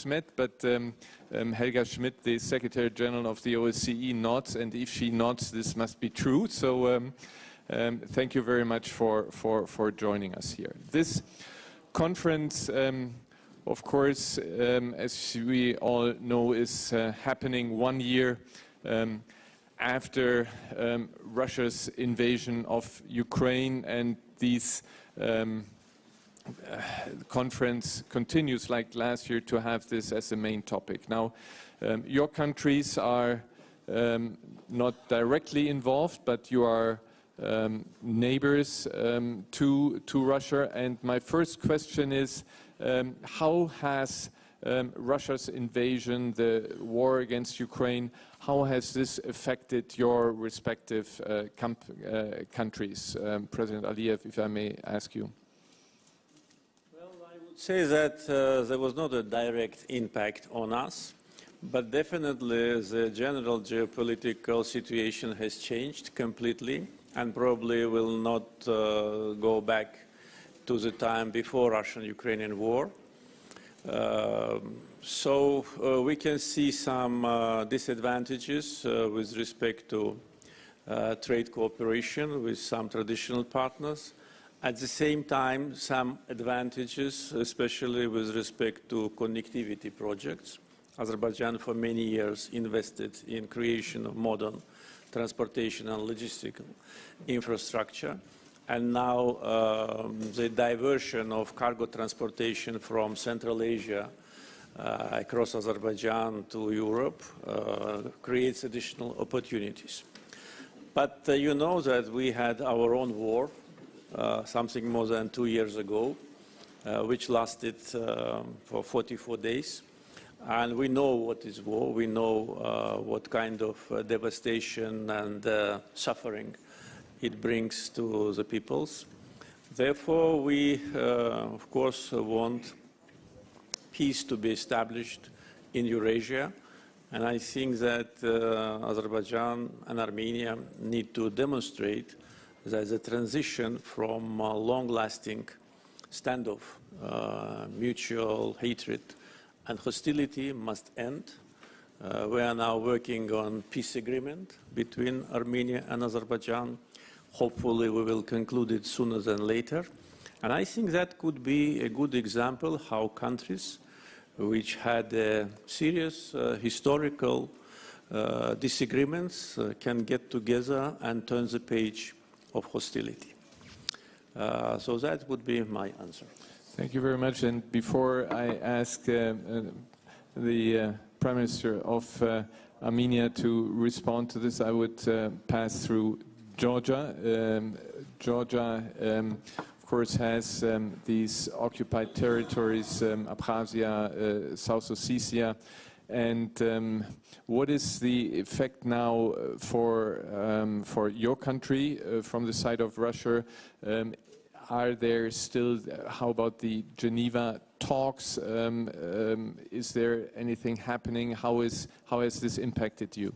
met, but Helga Schmidt, the Secretary General of the OSCE, nods, and if she nods, this must be true. So thank you very much for joining us here. This conference, of course, as we all know, is happening 1 year after Russia's invasion of Ukraine, and these conference continues like last year to have this as the main topic. Now, your countries are not directly involved, but you are neighbors to Russia. And my first question is, how has Russia's invasion, the war against Ukraine, how has this affected your respective countries? President Aliev, if I may ask you. Say that there was not a direct impact on us, but definitely the general geopolitical situation has changed completely and probably will not go back to the time before Russian-Ukrainian war. So we can see some disadvantages with respect to trade cooperation with some traditional partners. At the same time, some advantages, especially with respect to connectivity projects. Azerbaijan for many years invested in creation of modern transportation and logistical infrastructure. And now the diversion of cargo transportation from Central Asia across Azerbaijan to Europe creates additional opportunities. But you know that we had our own war something more than 2 years ago, which lasted for 44 days. And we know what is war. We know what kind of devastation and suffering it brings to the peoples. Therefore, we, of course, want peace to be established in Eurasia. And I think that Azerbaijan and Armenia need to demonstrate that the transition from long-lasting standoff, mutual hatred and hostility must end. We are now working on peace agreement between Armenia and Azerbaijan. Hopefully we will conclude it sooner than later. And I think that could be a good example how countries which had serious historical disagreements can get together and turn the page of hostility. So that would be my answer. Thank you very much. And before I ask the Prime Minister of Armenia to respond to this, I would pass through Georgia. Georgia, of course, has these occupied territories, Abkhazia, South Ossetia. And what is the effect now for your country from the side of Russia? Are there still, how about the Geneva talks? Is there anything happening? How has this impacted you?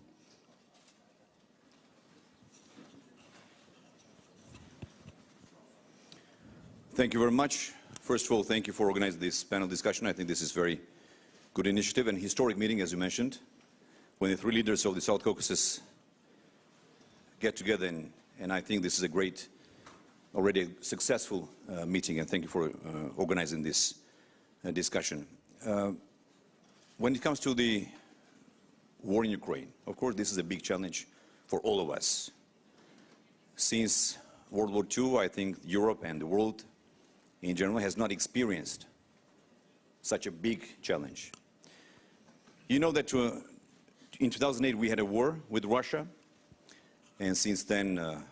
Thank you very much. First of all, thank you for organizing this panel discussion. I think this is very good initiative and historic meeting, as you mentioned, when the three leaders of the South Caucasus get together, and I think this is a great, already successful meeting, and thank you for organizing this discussion. When it comes to the war in Ukraine, of course, this is a big challenge for all of us. Since World War II, I think Europe and the world in general has not experienced such a big challenge. You know that in 2008 we had a war with Russia, and since then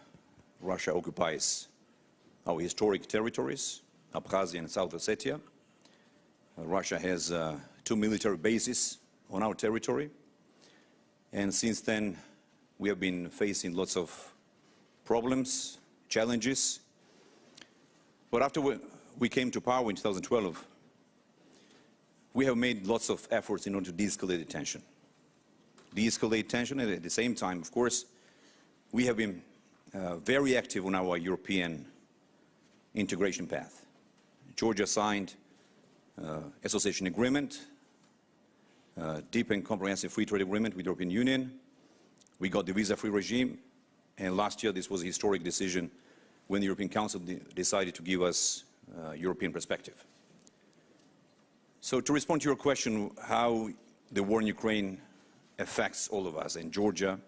Russia occupies our historic territories, Abkhazia and South Ossetia. Russia has 2 military bases on our territory, and since then we have been facing lots of problems, challenges. But after we came to power in 2012, we have made lots of efforts in order to de-escalate the tension. De-escalate tension, and at the same time, of course, we have been very active on our European integration path. Georgia signed association agreement deep and comprehensive free trade agreement with the European Union. We got the visa-free regime, and last year this was a historic decision when the European Council decided to give us European perspective. So to respond to your question, how the war in Ukraine affects all of us in Georgia,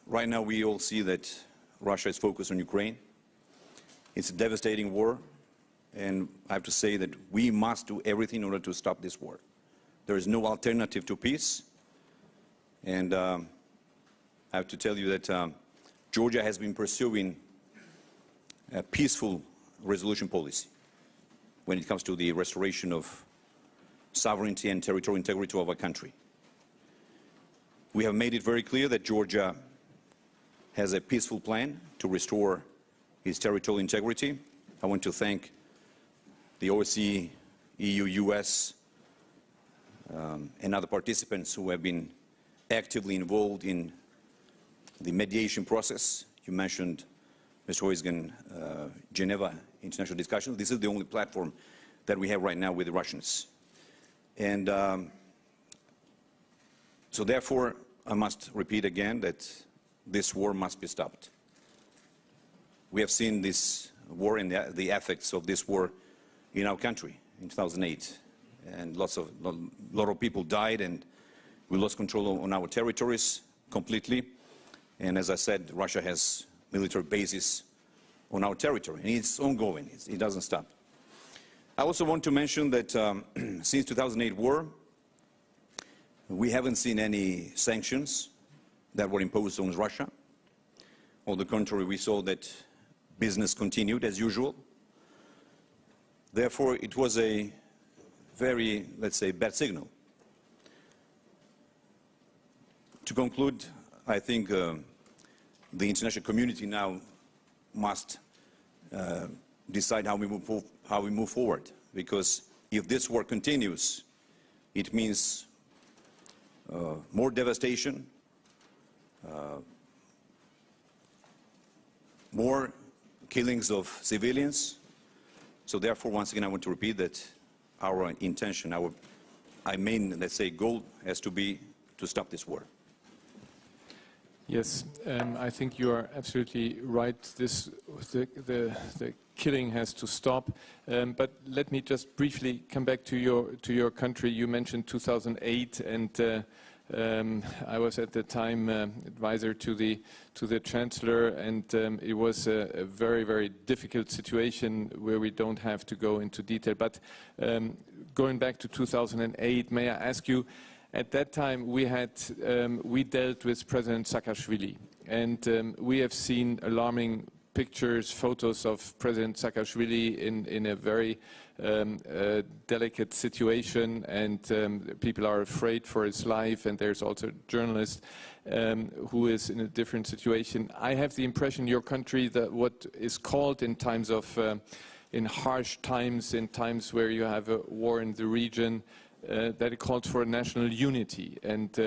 right now we all see that Russia is focused on Ukraine. It's a devastating war, and I have to say that we must do everything in order to stop this war. There is no alternative to peace, and I have to tell you that Georgia has been pursuing a peaceful resolution policy when it comes to the restoration of sovereignty and territorial integrity of our country. We have made it very clear that Georgia has a peaceful plan to restore its territorial integrity. I want to thank the OSCE, EU, US, and other participants who have been actively involved in the mediation process. You mentioned, Mr. Huysgen, Geneva international discussions. This is the only platform that we have right now with the Russians. And so therefore, I must repeat again that this war must be stopped. We have seen this war and the effects of this war in our country in 2008. And a lot of people died, and we lost control on our territories completely. And as I said, Russia has military bases on our territory, and it's ongoing. It doesn't stop. I also want to mention that since 2008 war, we haven't seen any sanctions that were imposed on Russia. On the contrary, we saw that business continued as usual. Therefore, it was a very, let's say, bad signal. To conclude, I think the international community now must decide how we move forward, because if this war continues, it means more devastation, more killings of civilians. So therefore, once again, I want to repeat that our intention, our main, let's say, goal has to be to stop this war. Yes, I think you are absolutely right. The killing has to stop. But let me just briefly come back to your country. You mentioned 2008, and I was at the time advisor to the chancellor, and it was a very, very difficult situation where we don't have to go into detail. But going back to 2008, may I ask you? At that time, we dealt with President Saakashvili, and we have seen alarming pictures, photos of President Saakashvili in a very delicate situation, and people are afraid for his life, and there's also a journalist who is in a different situation. I have the impression your country, that what is called in times of, in harsh times, in times where you have a war in the region, that it calls for a national unity. And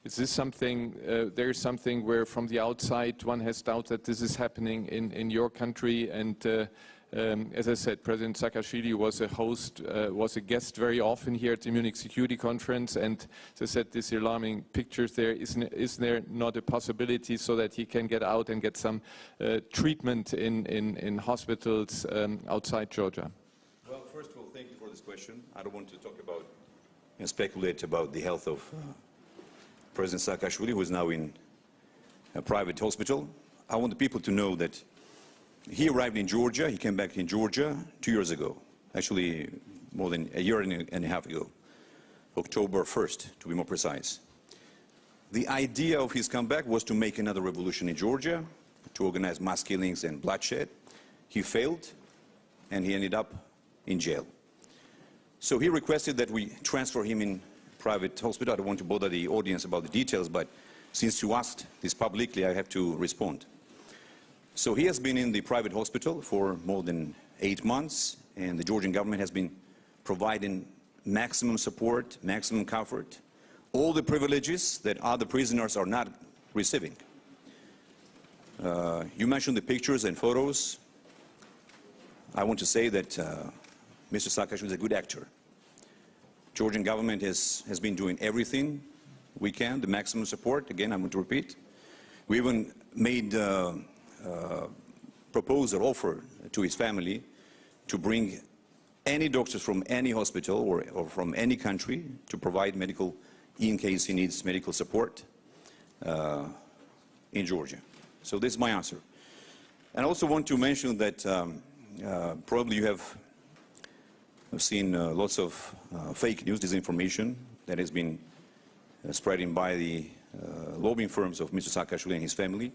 is this something, there is something where from the outside one has doubt that this is happening in your country? And as I said, President Saakashvili was a host, was a guest very often here at the Munich Security Conference. And as I said, these alarming pictures there, is there not a possibility so that he can get out and get some treatment in hospitals outside Georgia? Well, first of all, thank you for this question. I don't want to talk about and speculate about the health of President Saakashvili, who is now in a private hospital. I want the people to know that he arrived in Georgia. He came back in Georgia 2 years ago, actually more than a year and a half ago, October 1st, to be more precise. The idea of his comeback was to make another revolution in Georgia, to organize mass killings and bloodshed. He failed, and he ended up in jail. So he requested that we transfer him in private hospital. I don't want to bother the audience about the details, but since you asked this publicly, I have to respond. So he has been in the private hospital for more than 8 months, and the Georgian government has been providing maximum support, maximum comfort, all the privileges that other prisoners are not receiving. You mentioned the pictures and photos. I want to say that Mr. Saakashvili is a good actor. Georgian government has been doing everything we can, the maximum support. Again, I'm going to repeat. We even made proposal, offer to his family to bring any doctors from any hospital or from any country to provide medical, in case he needs medical support in Georgia. So this is my answer. And I also want to mention that probably you have seen lots of fake news, disinformation that has been spreading by the lobbying firms of Mr. Saakashvili and his family.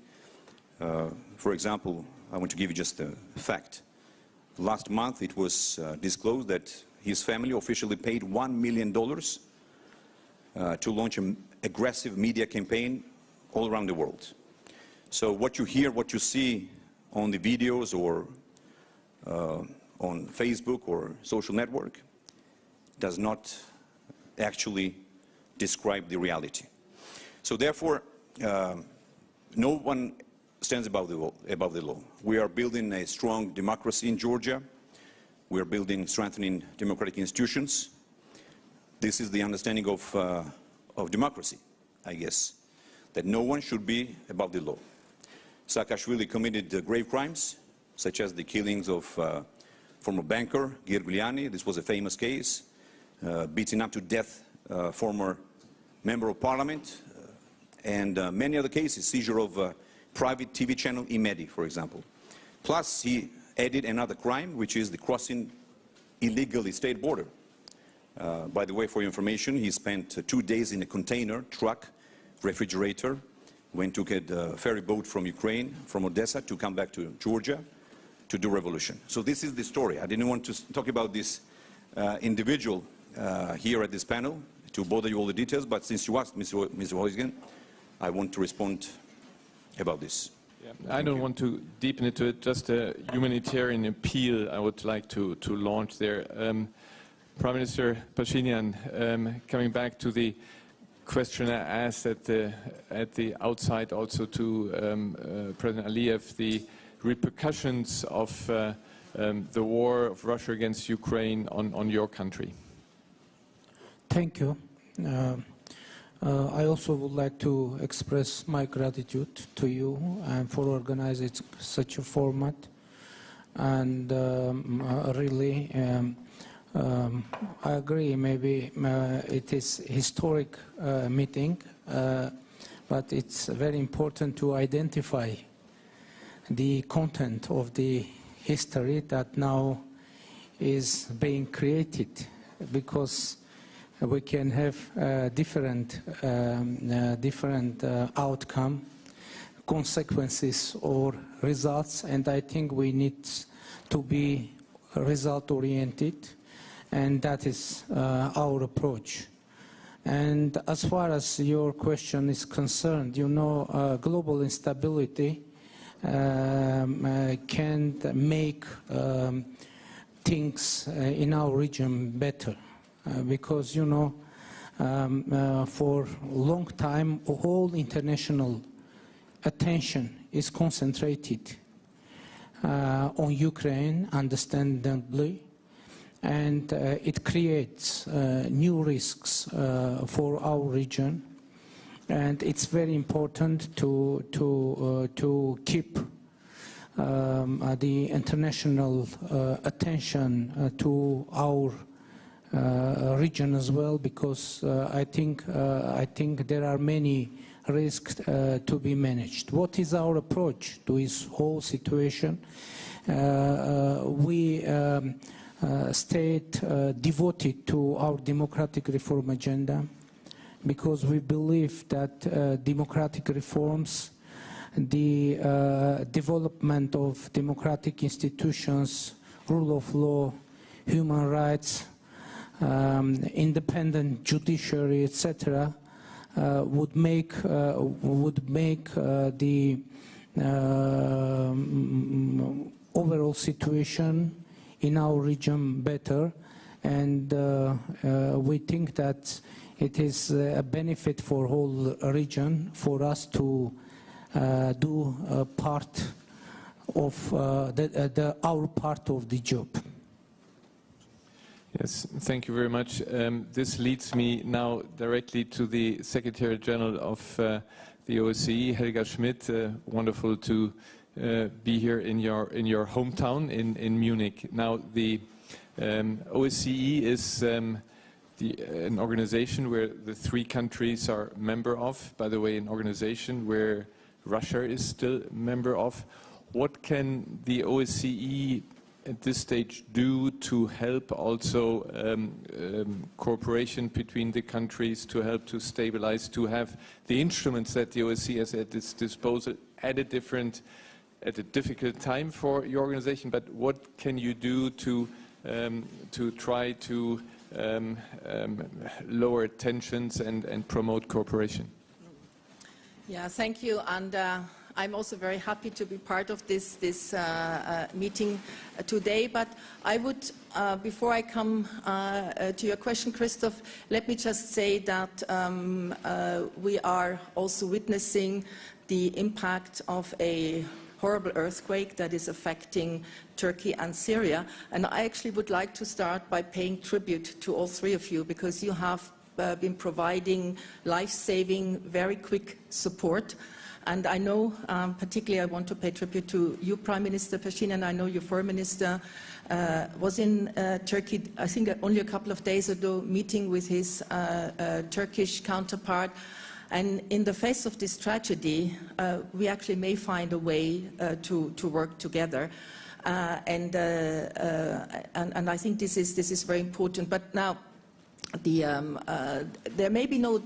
For example, I want to give you just a fact. Last month it was disclosed that his family officially paid $1 million to launch an aggressive media campaign all around the world. So what you hear, what you see on the videos or on Facebook or social network does not actually describe the reality. So therefore, no one stands above the law. We are building a strong democracy in Georgia. We are building, strengthening democratic institutions. This is the understanding of democracy, I guess, that no one should be above the law. Saakashvili committed grave crimes, such as the killings of former banker Girguliani. This was a famous case. Beating up to death former member of parliament, and many other cases, seizure of private TV channel Imedi, for example. Plus, he added another crime, which is the crossing illegally state border. By the way, for your information, he spent 2 days in a container truck, refrigerator, when took a ferry boat from Ukraine, from Odessa, to come back to Georgia to do revolution. So this is the story. I didn't want to talk about this individual here at this panel to bother you all the details, but since you asked, Mr. Huizgen, I want to respond about this. Yeah, I don't want to deepen into it, just a humanitarian appeal I would like to launch there. Prime Minister Pashinyan, coming back to the question I asked at the outside also to President Aliyev, the repercussions of the war of Russia against Ukraine on your country. Thank you. I also would like to express my gratitude to you and for organizing such a format. And really, I agree, maybe it is historic meeting, but it's very important to identify the content of the history that now is being created, because we can have different outcome, consequences or results, and I think we need to be result-oriented, and that is our approach. And as far as your question is concerned, you know, global instability can make things in our region better. Because, you know, for a long time, all international attention is concentrated on Ukraine, understandably, and it creates new risks for our region. And it's very important to keep the international attention to our region as well, because I think there are many risks to be managed. What is our approach to this whole situation? We stayed devoted to our democratic reform agenda, because we believe that democratic reforms, the development of democratic institutions, rule of law, human rights, independent judiciary, etc., would make the overall situation in our region better, and we think that it is a benefit for whole region for us to do a part of our part of the job. Yes, thank you very much. This leads me now directly to the Secretary General of the OSCE, Helga Schmidt. Wonderful to be here in your hometown in Munich. Now, the OSCE is an organization where the 3 countries are member of. By the way, an organization where Russia is still a member of. What can the OSCE at this stage do to help also cooperation between the countries, to help to stabilize, to have the instruments that the OSCE has at its disposal at a difficult time for your organization? But what can you do to try to lower tensions and promote cooperation? Yeah, thank you. And I'm also very happy to be part of this meeting today. But I would, before I come to your question, Christoph, let me just say that we are also witnessing the impact of a horrible earthquake that is affecting Turkey and Syria. And I actually would like to start by paying tribute to all 3 of you, because you have been providing life-saving, very quick support. And I know, particularly I want to pay tribute to you, Prime Minister Pashinyan. I know your Foreign Minister was in Turkey, I think only a couple of days ago, meeting with his Turkish counterpart. And in the face of this tragedy, we actually may find a way to work together. And I think this is very important. But now, there may be no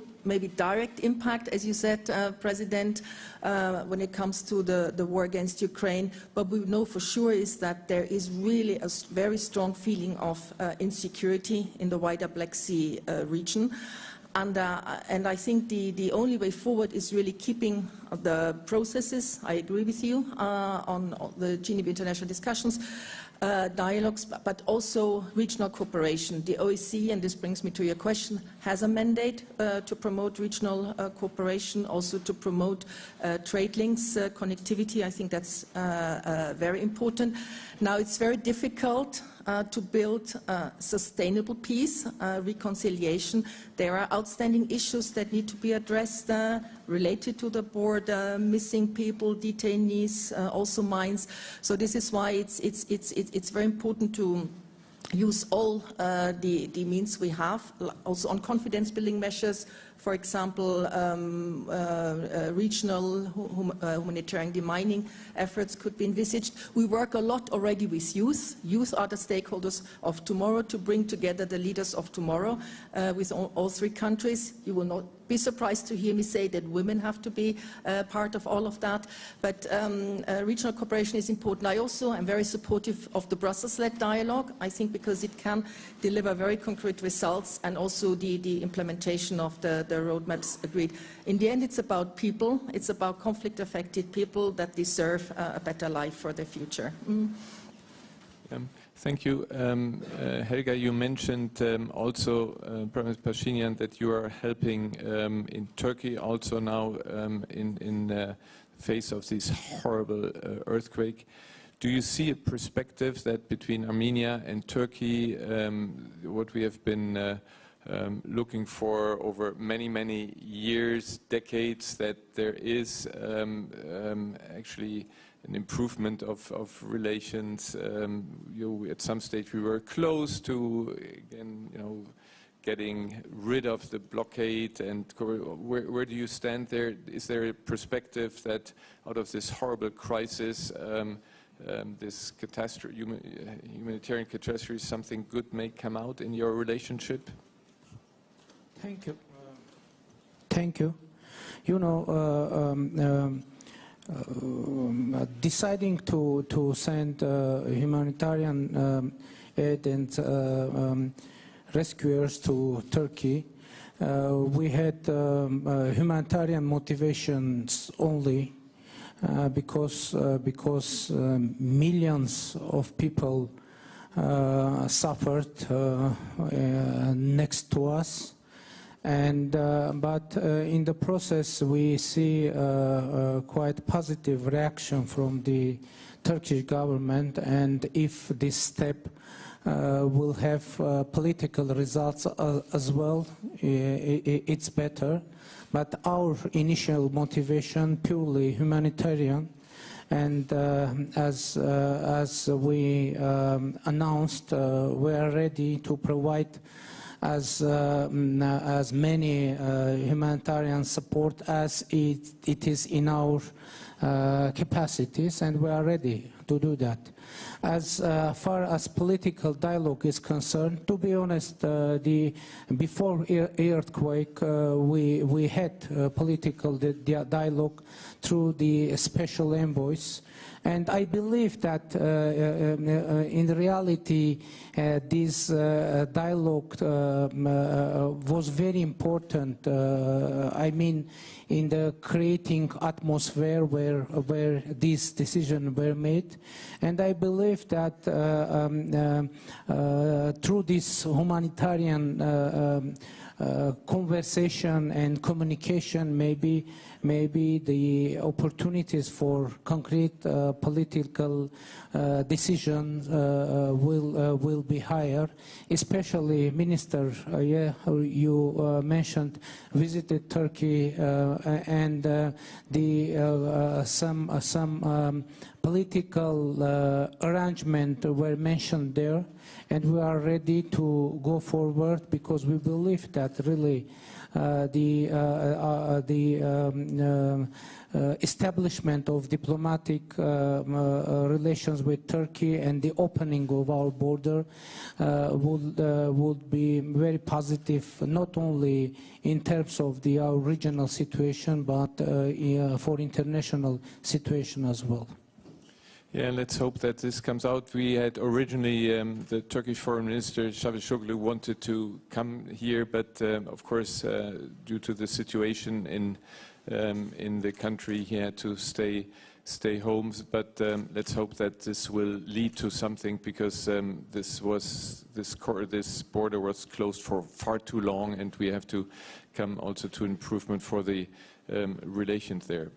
direct impact, as you said, President, when it comes to the war against Ukraine. But we know for sure is that there is really a very strong feeling of insecurity in the wider Black Sea region. And I think the only way forward is really keeping the processes, I agree with you, on the Geneva International discussions, dialogues, but also regional cooperation. The OSCE, and this brings me to your question, has a mandate to promote regional cooperation, also to promote trade links, connectivity. I think that's very important. Now, it's very difficult to build sustainable peace, reconciliation. There are outstanding issues that need to be addressed related to the border, missing people, detainees, also mines. So this is why it's very important to use all the means we have, also on confidence-building measures. For example, regional humanitarian demining efforts could be envisaged. We work a lot already with youth. Youth are the stakeholders of tomorrow, to bring together the leaders of tomorrow with all 3 countries. You will not be surprised to hear me say that women have to be part of all of that. But regional cooperation is important. I also am very supportive of the Brussels-led dialogue, I think, because it can deliver very concrete results, and also the implementation of the roadmaps agreed. In the end, it's about people. It's about conflict-affected people that deserve a better life for their future. Thank you. Helga, you mentioned also, Prime Minister Pashinyan, that you are helping in Turkey also now in the face of this horrible earthquake. Do you see a perspective that between Armenia and Turkey, what we have been looking for over many years, decades, that there is actually an improvement of relations? At some stage we were close to, again, getting rid of the blockade. And where do you stand there? Is there a perspective that out of this horrible crisis, this catastrophe, humanitarian catastrophe, something good may come out in your relationship? Thank you. Thank you. Deciding to send humanitarian aid and rescuers to Turkey, we had humanitarian motivations only, because millions of people suffered next to us. But in the process, we see quite positive reaction from the Turkish government, and if this step will have political results as well, it's better. But our initial motivation, purely humanitarian, and as we announced, we are ready to provide as many humanitarian support as it is in our capacities, and we are ready to do that. As far as political dialogue is concerned, to be honest, before earthquake, we had political dialogue through the special envoys. And I believe that in reality, this dialogue was very important. I mean, in the creating atmosphere where these decisions were made. And I believe that through this humanitarian conversation and communication, maybe the opportunities for concrete political decisions will be higher. Especially, Minister, you mentioned visited Turkey and some political arrangement were mentioned there, and we are ready to go forward because we believe that really the establishment of diplomatic relations with Turkey and the opening of our border would be very positive, not only in terms of our regional situation, but for international situation as well. Yeah, let's hope that this comes out. We had originally the Turkish Foreign Minister Çavuşoğlu wanted to come here, but of course, due to the situation in the country, he had to stay home. But let's hope that this will lead to something, because this border was closed for far too long, and we have to come also to improvement for the relations there.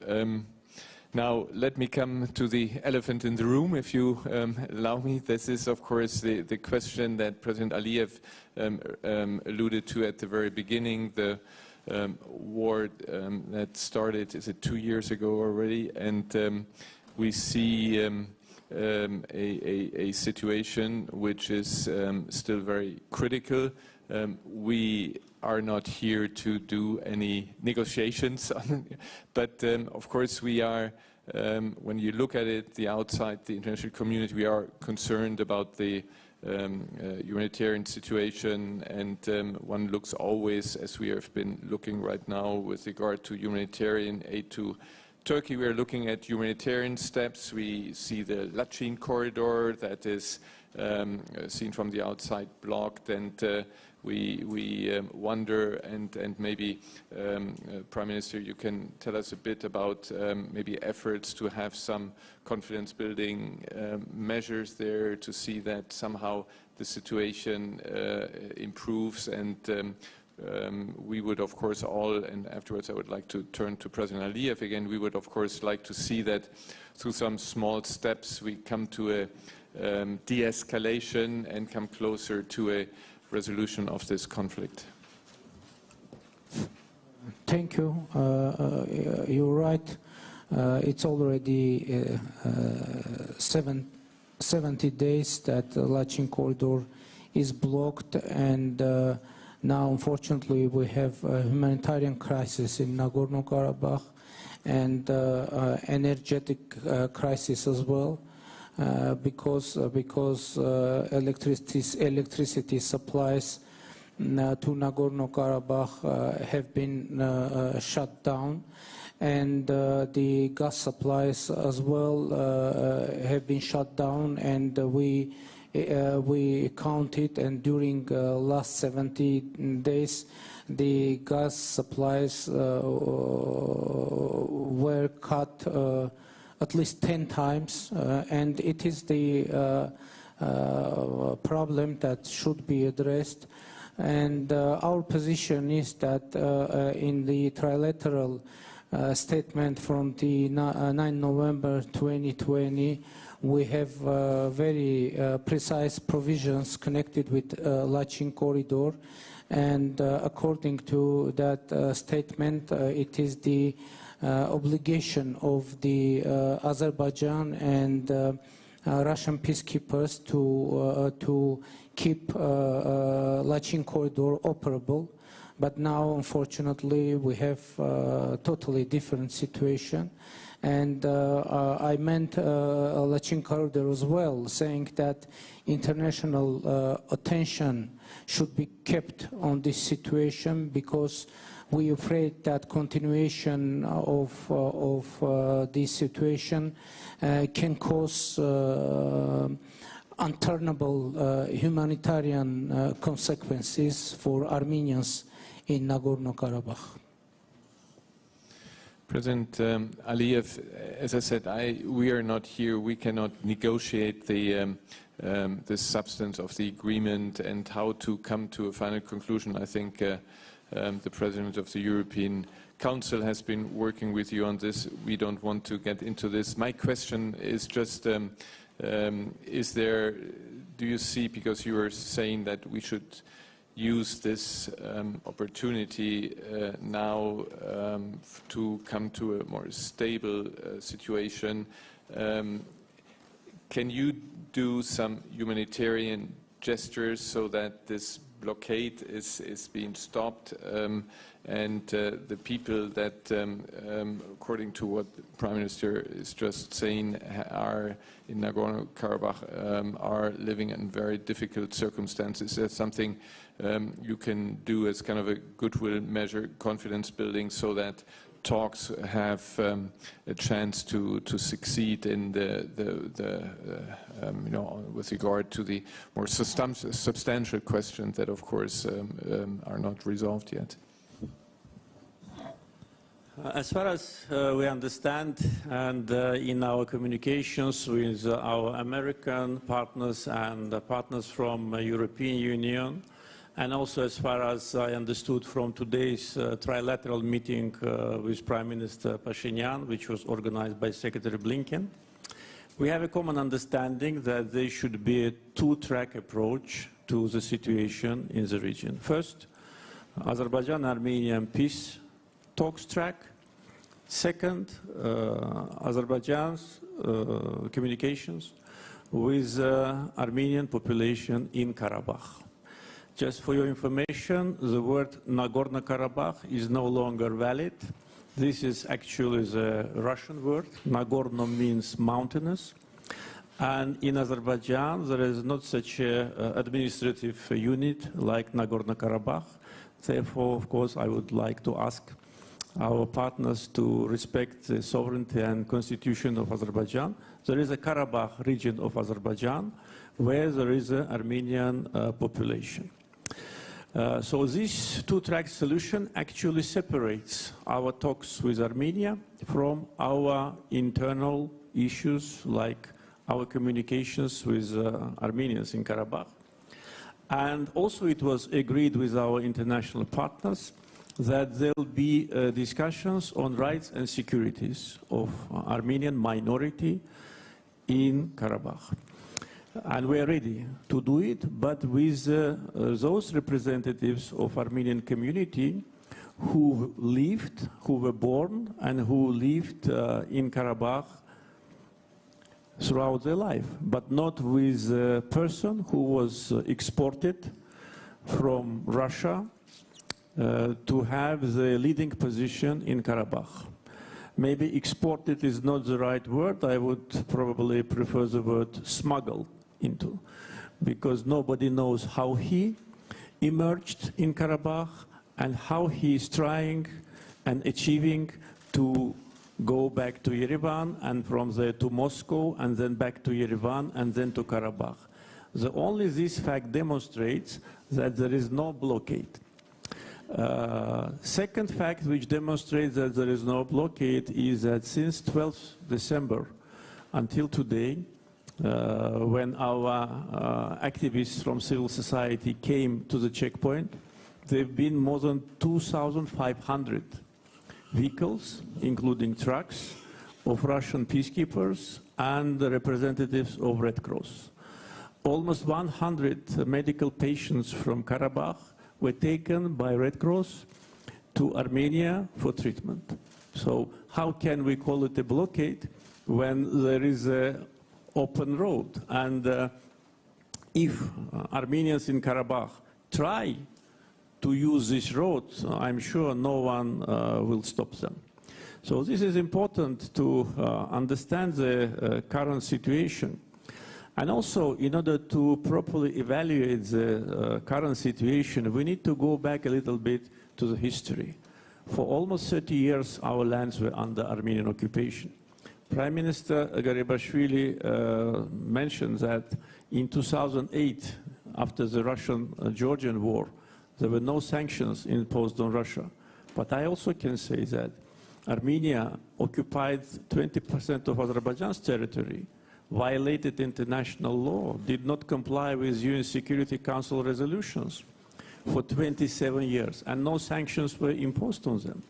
Now, let me come to the elephant in the room, if you allow me. This is, of course, the question that President Aliyev alluded to at the very beginning, the war that started, is it 2 years ago already? And we see a situation which is still very critical. We are not here to do any negotiations, but of course we are, when you look at it, the international community, we are concerned about the humanitarian situation, and one looks always, as we have been looking right now with regard to humanitarian aid to Turkey, we are looking at humanitarian steps. We see the Lachin corridor that is seen from the outside blocked, and we wonder, and maybe Prime Minister, you can tell us a bit about maybe efforts to have some confidence building measures there to see that somehow the situation improves. And we would, of course, all, and afterwards I would like to turn to President Aliyev again, we would, of course, like to see that through some small steps we come to a de-escalation and come closer to a resolution of this conflict. Thank you. You're right. It's already 70 days that the Lachin corridor is blocked, and now, unfortunately, we have a humanitarian crisis in Nagorno-Karabakh and energetic crisis as well. Because electricity supplies to Nagorno-Karabakh have been shut down, and the gas supplies as well have been shut down, and we counted, and during last 70 days the gas supplies were cut at least 10 times, and it is the problem that should be addressed. And our position is that in the trilateral statement from the 9 November 2020, we have very precise provisions connected with Lachin corridor, and according to that statement, it is the obligation of the Azerbaijan and Russian peacekeepers to keep Lachin corridor operable. But now, unfortunately, we have a totally different situation. And I meant Lachin corridor as well, saying that international attention should be kept on this situation, because we are afraid that continuation of this situation can cause unturnable humanitarian consequences for Armenians in Nagorno-Karabakh. President Aliyev, as I said, we are not here. We cannot negotiate the substance of the agreement and how to come to a final conclusion. I think the President of the European Council has been working with you on this. We don't want to get into this. My question is just, do you see, because you were saying that we should use this opportunity now to come to a more stable situation. Can you do some humanitarian gestures so that this blockade is being stopped and the people that, according to what the Prime Minister is just saying, are in Nagorno-Karabakh are living in very difficult circumstances? Is that something you can do as kind of a goodwill measure, confidence building, so that talks have a chance to succeed in with regard to the more substantial questions that, of course, are not resolved yet? As far as we understand, and in our communications with our American partners and partners from European Union, and also as far as I understood from today's trilateral meeting with Prime Minister Phashinian, which was organized by Secretary Blinken, we have a common understanding that there should be a two-track approach to the situation in the region. First, Azerbaijan-Armenian peace talks track. Second, Azerbaijan's communications with Armenian population in Karabakh. Just for your information, the word Nagorno-Karabakh is no longer valid. This is actually the Russian word. Nagorno means mountainous. And in Azerbaijan, there is not such an administrative unit like Nagorno-Karabakh. Therefore, of course, I would like to ask our partners to respect the sovereignty and constitution of Azerbaijan. There is a Karabakh region of Azerbaijan where there is an Armenian population. So this two-track solution actually separates our talks with Armenia from our internal issues like our communications with Armenians in Karabakh. And also it was agreed with our international partners that there will be discussions on rights and securities of Armenian minority in Karabakh. And we are ready to do it, but with those representatives of Armenian community who lived, who were born, and who lived in Karabakh throughout their life, but not with a person who was exported from Russia to have the leading position in Karabakh. Maybe exported is not the right word. I would probably prefer the word smuggled into, because nobody knows how he emerged in Karabakh and how he is trying and achieving to go back to Yerevan, and from there to Moscow, and then back to Yerevan, and then to Karabakh. Only this fact demonstrates that there is no blockade. Second fact which demonstrates that there is no blockade is that since 12th December until today, when our activists from civil society came to the checkpoint, there have been more than 2,500 vehicles, including trucks, of Russian peacekeepers and the representatives of Red Cross. Almost 100 medical patients from Karabakh were taken by Red Cross to Armenia for treatment. So how can we call it a blockade when there is an open road? And if Armenians in Karabakh try to use this road, I'm sure no one will stop them. So this is important to understand the current situation. And also, in order to properly evaluate the current situation, we need to go back a little bit to the history. For almost 30 years, our lands were under Armenian occupation. Prime Minister Garibashvili mentioned that in 2008, after the Russian-Georgian war, there were no sanctions imposed on Russia. But I also can say that Armenia occupied 20% of Azerbaijan's territory, violated international law, did not comply with UN Security Council resolutions for 27 years, and no sanctions were imposed on them.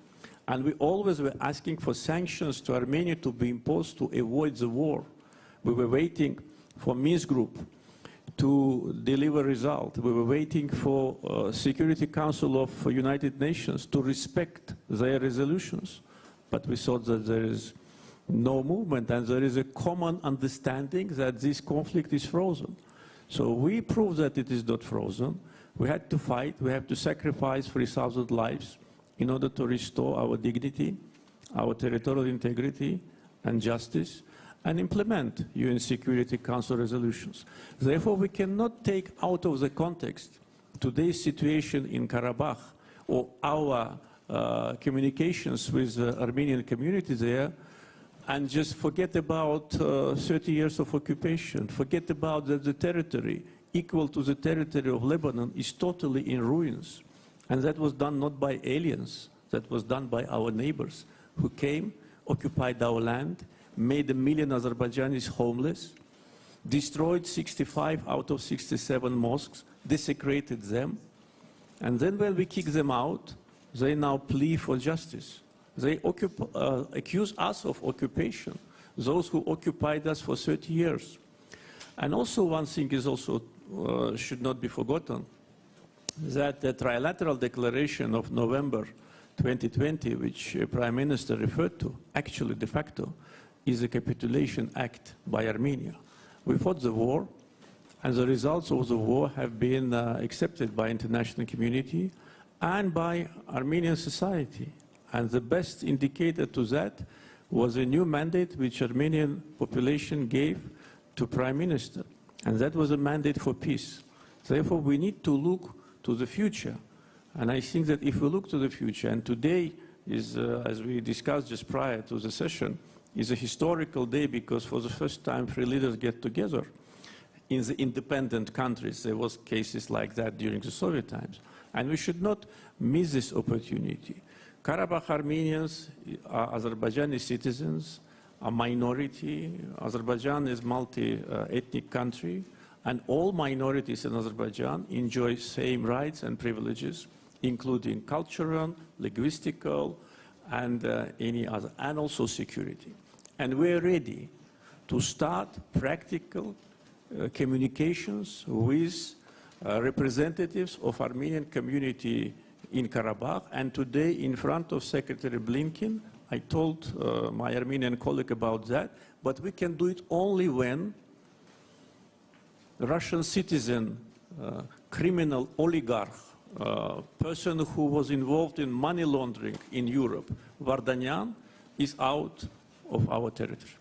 And we always were asking for sanctions to Armenia to be imposed to avoid the war. We were waiting for Minsk Group to deliver result. We were waiting for Security Council of United Nations to respect their resolutions. But we thought that there is no movement, and there is a common understanding that this conflict is frozen. So we proved that it is not frozen. We had to fight. We have to sacrifice 3,000 lives in order to restore our dignity, our territorial integrity and justice, and implement UN Security Council resolutions. Therefore, we cannot take out of the context today's situation in Karabakh or our communications with the Armenian community there, and just forget about 30 years of occupation, forget about that the territory equal to the territory of Lebanon is totally in ruins. And that was done not by aliens, that was done by our neighbors who came, occupied our land, made 1 million Azerbaijanis homeless, destroyed 65 out of 67 mosques, desecrated them, and then when we kick them out, they now plead for justice. They accuse us of occupation, those who occupied us for 30 years. And also one thing is also should not be forgotten, that the trilateral declaration of November 2020, which Prime Minister referred to, actually de facto, is a capitulation act by Armenia. We fought the war, and the results of the war have been accepted by international community and by Armenian society. And the best indicator to that was a new mandate which Armenian population gave to Prime Minister. And that was a mandate for peace. Therefore, we need to look to the future. And I think that if we look to the future, and today is, as we discussed just prior to the session, is a historical day because for the first time 3 leaders get together in the independent countries. There was cases like that during the Soviet times. And we should not miss this opportunity. Karabakh Armenians are Azerbaijani citizens, a minority. Azerbaijan is a multi-ethnic country, and all minorities in Azerbaijan enjoy same rights and privileges, including cultural, linguistical, and any other, and also security. And we're ready to start practical communications with representatives of Armenian community in Karabakh. And today, in front of Secretary Blinken, I told my Armenian colleague about that, but we can do it only when Russian citizen, criminal oligarch, person who was involved in money laundering in Europe, Vardanyan, is out of our territory.